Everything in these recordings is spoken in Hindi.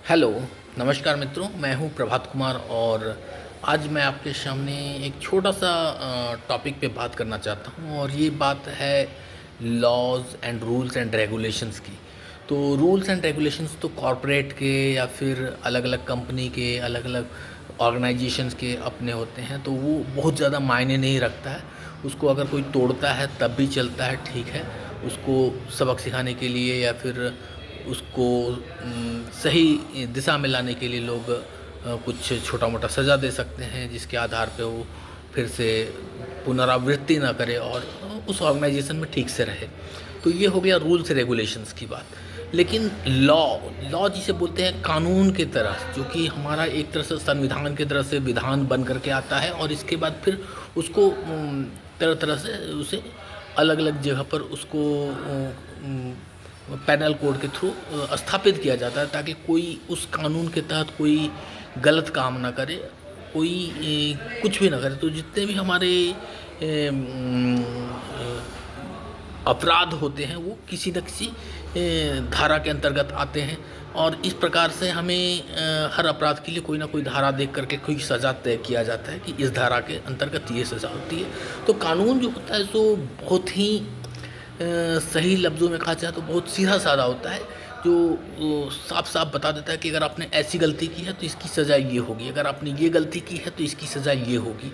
हेलो, नमस्कार मित्रों, मैं हूं प्रभात कुमार और आज मैं आपके सामने एक छोटा-सा टॉपिक पे बात करना चाहता हूं और ये बात है laws and rules and regulations की। तो रूल्स एंड रेगुलेशंस तो कॉर्पोरेट के या फिर अलग-अलग कंपनी के, अलग-अलग ऑर्गेनाइजेशंस के अपने होते हैं, तो वो बहुत ज़्यादा मायने नहीं रखता है। उसको अगर कोई तोड़ता है तब भी चलता है, ठीक है। उसको सबक सिखाने के लिए या फिर उसको सही दिशा में लाने के लिए लोग कुछ छोटा मोटा सज़ा दे सकते हैं जिसके आधार पे वो फिर से पुनरावृत्ति ना करे और उस ऑर्गेनाइजेशन में ठीक से रहे। तो ये हो गया रूल्स रेगुलेशंस की बात। लेकिन लॉ लॉ जिसे बोलते हैं कानून की तरह, जो कि हमारा एक तरह से संविधान की तरह से विधान बन करके आता है और इसके बाद फिर उसको तरह तरह से उसे अलग अलग जगह पर उसको पैनल कोड के थ्रू स्थापित किया जाता है ताकि कोई उस कानून के तहत कोई गलत काम ना करे, कोई कुछ भी ना करे। तो जितने भी हमारे अपराध होते हैं वो किसी न किसी धारा के अंतर्गत आते हैं और इस प्रकार से हमें हर अपराध के लिए कोई ना कोई धारा देख करके कोई सज़ा तय किया जाता है कि इस धारा के अंतर्गत ये सज़ा होती है। तो कानून जो होता है सो बहुत ही सही लफ्ज़ों में कहा जाए तो बहुत सीधा साधा होता है, जो साफ साफ बता देता है कि अगर आपने ऐसी गलती की है तो इसकी सज़ा ये होगी, अगर आपने ये गलती की है तो इसकी सज़ा ये होगी।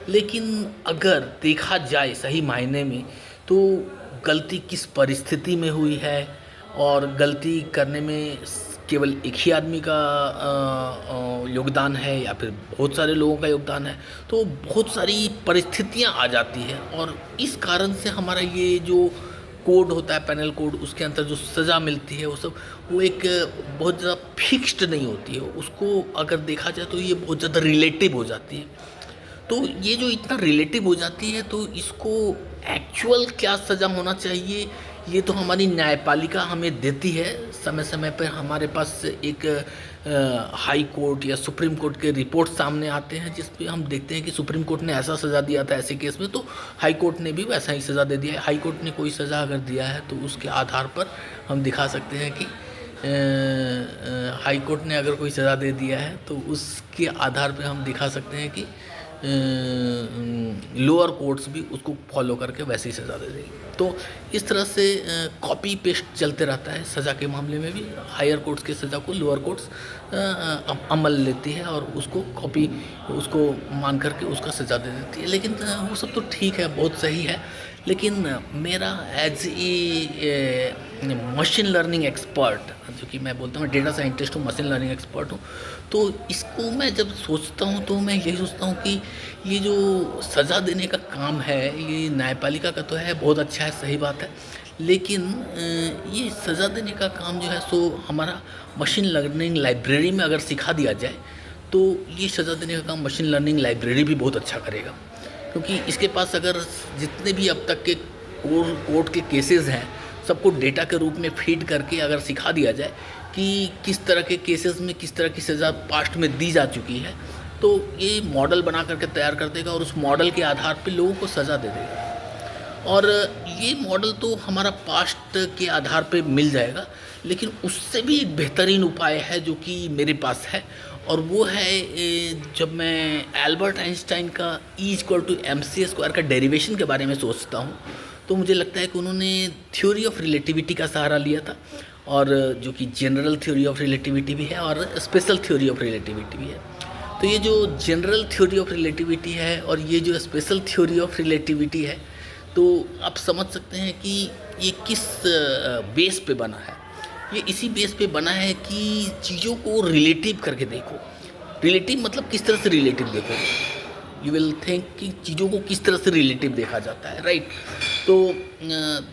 लेकिन अगर देखा जाए सही मायने में तो गलती किस परिस्थिति में हुई है और गलती करने में केवल एक ही आदमी का योगदान है या फिर बहुत सारे लोगों का योगदान है, तो बहुत सारी परिस्थितियां आ जाती हैं और इस कारण से हमारा ये जो कोड होता है पैनल कोड, उसके अंदर जो सज़ा मिलती है वो एक बहुत ज़्यादा फिक्स्ड नहीं होती है। उसको अगर देखा जाए तो ये बहुत ज़्यादा रिलेटिव हो जाती है। तो ये जो इतना रिलेटिव हो जाती है तो इसको एक्चुअल क्या सज़ा होना चाहिए ये तो हमारी न्यायपालिका हमें देती है। समय समय पर हमारे पास एक हाई कोर्ट या सुप्रीम कोर्ट के रिपोर्ट सामने आते हैं जिस पे हम देखते हैं कि सुप्रीम कोर्ट ने ऐसा सज़ा दिया था ऐसे केस में, तो हाई कोर्ट ने भी वैसा ही सज़ा दे दिया है। हाई कोर्ट ने कोई सज़ा अगर दिया है तो उसके आधार पर हम दिखा सकते हैं कि हाई कोर्ट ने अगर कोई सज़ा दे दिया है तो उसके आधार पर हम दिखा सकते हैं कि लोअर कोर्ट्स भी उसको फॉलो करके वैसी सज़ा दे देगी। तो इस तरह से कॉपी पेस्ट चलते रहता है। सज़ा के मामले में भी हायर कोर्ट्स की सज़ा को लोअर कोर्ट्स अमल लेती है और उसको कॉपी उसको मान करके उसका सज़ा दे देती है। लेकिन वो सब तो ठीक है, बहुत सही है। लेकिन मेरा as a machine learning expert, जो कि मैं बोलता हूँ डेटा साइंटिस्ट हूँ, मशीन लर्निंग एक्सपर्ट हूँ, तो इसको मैं जब सोचता हूँ तो मैं यही सोचता हूँ कि ये जो सज़ा देने का काम है ये न्यायपालिका का तो है, बहुत अच्छा है, सही बात है। लेकिन ये सज़ा देने का काम जो है सो हमारा मशीन लर्निंग लाइब्रेरी में अगर सिखा दिया जाए तो ये सज़ा देने का काम मशीन लर्निंग लाइब्रेरी भी बहुत अच्छा करेगा। क्योंकि इसके पास अगर जितने भी अब तक के कोर्ट के केसेस हैं सबको डेटा के रूप में फीड करके अगर सिखा दिया जाए कि किस तरह के केसेस में किस तरह की सज़ा पास्ट में दी जा चुकी है, तो ये मॉडल बना करके तैयार कर देगा और उस मॉडल के आधार पे लोगों को सज़ा दे देगा। और ये मॉडल तो हमारा पास्ट के आधार पे मिल जाएगा, लेकिन उससे भी एक बेहतरीन उपाय है जो कि मेरे पास है और वो है जब मैं एल्बर्ट आइंस्टाइन का E=mc² का डेरिवेशन के बारे में सोचता हूँ तो मुझे लगता है कि उन्होंने थ्योरी ऑफ रिलेटिविटी का सहारा लिया था, और जो कि जनरल थ्योरी ऑफ रिलेटिविटी भी है और स्पेशल थ्योरी ऑफ रिलेटिविटी भी है। तो ये जो जनरल थ्योरी ऑफ रिलेटिविटी है और ये जो स्पेशल थ्योरी ऑफ रिलेटिविटी है, तो आप समझ सकते हैं कि ये किस बेस पे बना है। ये इसी बेस पे बना है कि चीज़ों को रिलेटिव करके देखो। रिलेटिव मतलब किस तरह से रिलेटिव देखो, यू विल थिंक कि चीज़ों को किस तरह से रिलेटिव देखा जाता है, राइट। तो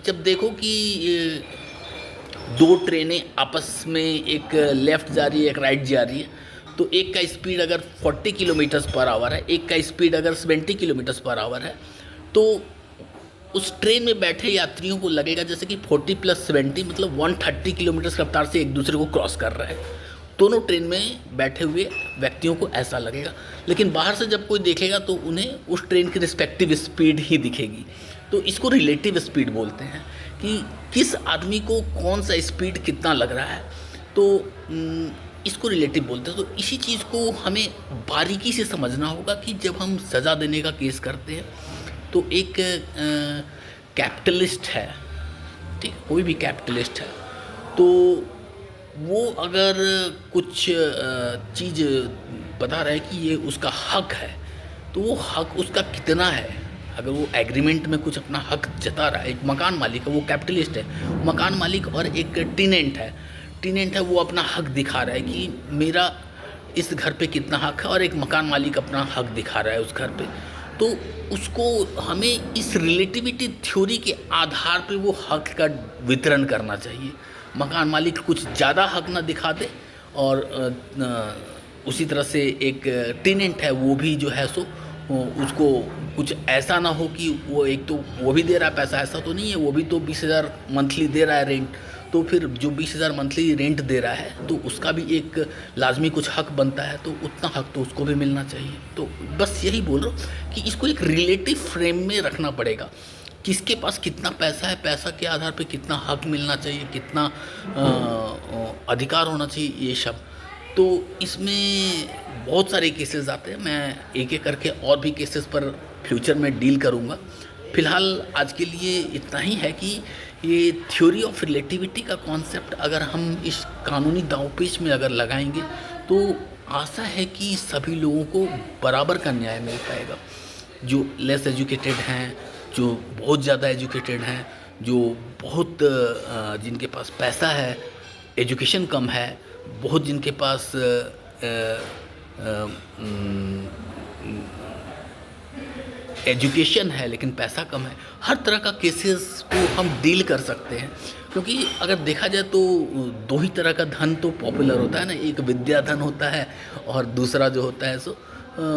जब देखो कि दो ट्रेनें आपस में एक लेफ़्ट जा रही है एक राइट जा रही है, तो एक का स्पीड अगर 40 किलोमीटर्स पर आवर है, एक का स्पीड अगर 70 किलोमीटर्स पर आवर है, तो उस ट्रेन में बैठे यात्रियों को लगेगा जैसे कि 40 + 70 मतलब 130 किलोमीटर रफ्तार से एक दूसरे को क्रॉस कर रहे हैं। दोनों ट्रेन में बैठे हुए व्यक्तियों को ऐसा लगेगा, लेकिन बाहर से जब कोई देखेगा तो उन्हें उस ट्रेन की रिस्पेक्टिव स्पीड ही दिखेगी। तो इसको रिलेटिव स्पीड बोलते हैं कि किस आदमी को कौन सा स्पीड कितना लग रहा है। तो इसको रिलेटिव बोलते हैं। तो इसी चीज़ को हमें बारीकी से समझना होगा कि जब हम सज़ा देने का केस करते हैं तो एक कैपिटलिस्ट है, ठीक, कोई भी कैपिटलिस्ट है, तो वो अगर कुछ चीज़ बता रहा है कि ये उसका हक है, तो वो हक उसका कितना है। अगर वो एग्रीमेंट में कुछ अपना हक जता रहा है, एक मकान मालिक है, वो कैपिटलिस्ट है, मकान मालिक, और एक टीनेंट है, वो अपना हक दिखा रहा है कि मेरा इस घर पे कितना हक है, और एक मकान मालिक अपना हक दिखा रहा है उस घर पे। तो उसको हमें इस रिलेटिविटी थ्योरी के आधार पे वो हक का वितरण करना चाहिए। मकान मालिक कुछ ज़्यादा हक ना दिखा दे, और उसी तरह से एक टेनेंट है वो भी जो है सो उसको कुछ ऐसा ना हो कि वो, एक तो वो भी दे रहा है पैसा, ऐसा तो नहीं है, वो भी तो 20,000 मंथली दे रहा है रेंट, तो फिर जो 20,000 मंथली रेंट दे रहा है तो उसका भी एक लाजमी कुछ हक बनता है, तो उतना हक तो उसको भी मिलना चाहिए। तो बस यही बोल रहा हूँ कि इसको एक रिलेटिव फ्रेम में रखना पड़ेगा, किसके पास कितना पैसा है, पैसा के आधार पे कितना हक मिलना चाहिए, कितना अधिकार होना चाहिए, ये सब। तो इसमें बहुत सारे केसेस आते हैं, मैं एक एक करके और भी केसेस पर फ्यूचर में डील करूँगा। फ़िलहाल आज के लिए इतना ही है कि ये थ्योरी ऑफ रिलेटिविटी का कॉन्सेप्ट अगर हम इस कानूनी दांवपेच में अगर लगाएंगे तो आशा है कि सभी लोगों को बराबर का न्याय मिल पाएगा। जो लेस एजुकेटेड हैं, जो बहुत ज़्यादा एजुकेटेड हैं, जो बहुत जिनके पास पैसा है, एजुकेशन कम है, बहुत जिनके पास एजुकेशन है लेकिन पैसा कम है, हर तरह का केसेस को हम डील कर सकते हैं। क्योंकि अगर देखा जाए तो दो ही तरह का धन तो पॉपुलर होता है ना, एक विद्या धन होता है और दूसरा जो होता है सो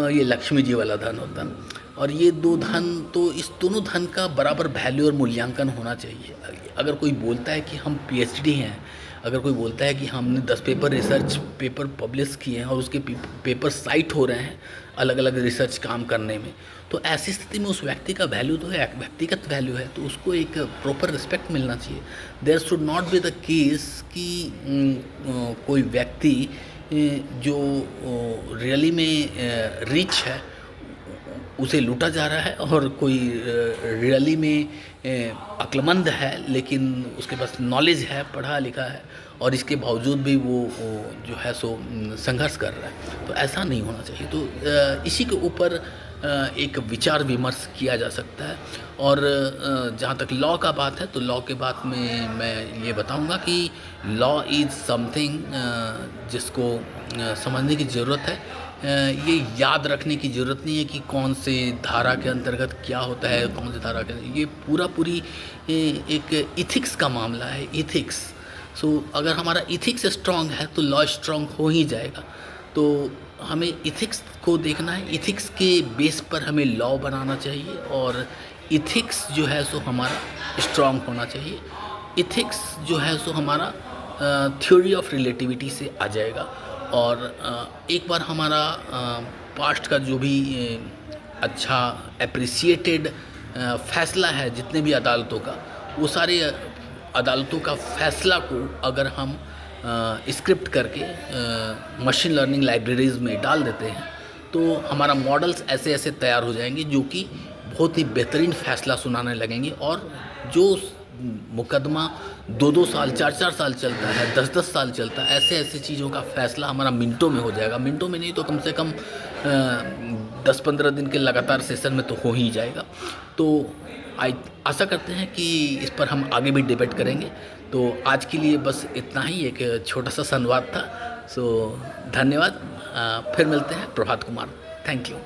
ये लक्ष्मी जी वाला धन होता है। और ये दो धन, तो इस दोनों धन का बराबर वैल्यू और मूल्यांकन होना चाहिए। अगर कोई बोलता है कि हम पीएचडी हैं, अगर कोई बोलता है कि हमने 10 रिसर्च पेपर पब्लिश किए हैं और उसके पेपर साइट हो रहे हैं अलग अलग रिसर्च काम करने में, तो ऐसी स्थिति में उस व्यक्ति का वैल्यू तो है, व्यक्तिगत वैल्यू है, तो उसको एक प्रॉपर रिस्पेक्ट मिलना चाहिए। There should not be the case कि कोई व्यक्ति जो रियली में रिच है उसे लूटा जा रहा है, और कोई रियली में अक्लमंद है लेकिन उसके पास नॉलेज है, पढ़ा लिखा है, और इसके बावजूद भी वो जो है सो संघर्ष कर रहा है। तो ऐसा नहीं होना चाहिए। तो इसी के ऊपर एक विचार विमर्श किया जा सकता है। और जहाँ तक लॉ का बात है, तो लॉ के बात में मैं ये बताऊंगा कि लॉ इज़ समथिंग जिसको समझने की ज़रूरत है। ये याद रखने की ज़रूरत नहीं है कि कौन से धारा के अंतर्गत क्या होता है, कौन से धारा के, ये पूरी एक इथिक्स का मामला है, इथिक्स। सो अगर हमारा इथिक्स स्ट्रांग है तो लॉ स्ट्रांग हो ही जाएगा। तो हमें इथिक्स को देखना है, इथिक्स के बेस पर हमें लॉ बनाना चाहिए, और इथिक्स जो है सो हमारा स्ट्रांग होना चाहिए। इथिक्स जो है सो हमारा थ्योरी ऑफ रिलेटिविटी से आ जाएगा। और एक बार हमारा पास्ट का जो भी अच्छा एप्रिसिएटेड फैसला है जितने भी अदालतों का, वो सारे अदालतों का फैसला को अगर हम स्क्रिप्ट करके मशीन लर्निंग लाइब्रेरीज़ में डाल देते हैं, तो हमारा मॉडल्स ऐसे ऐसे तैयार हो जाएंगे जो कि बहुत ही बेहतरीन फ़ैसला सुनाने लगेंगे। और जो मुकदमा 2-2 साल 4-4 साल चलता है, 10-10 साल चलता है, ऐसे ऐसे चीज़ों का फ़ैसला हमारा मिनटों में हो जाएगा। मिनटों में नहीं तो कम से कम 10-15 दिन के लगातार सेशन में तो हो ही जाएगा। तो आशा करते हैं कि इस पर हम आगे भी डिबेट करेंगे। तो आज के लिए बस इतना ही, एक छोटा सा संवाद था। सो धन्यवाद, फिर मिलते हैं। Prabhat Kumar, thank you.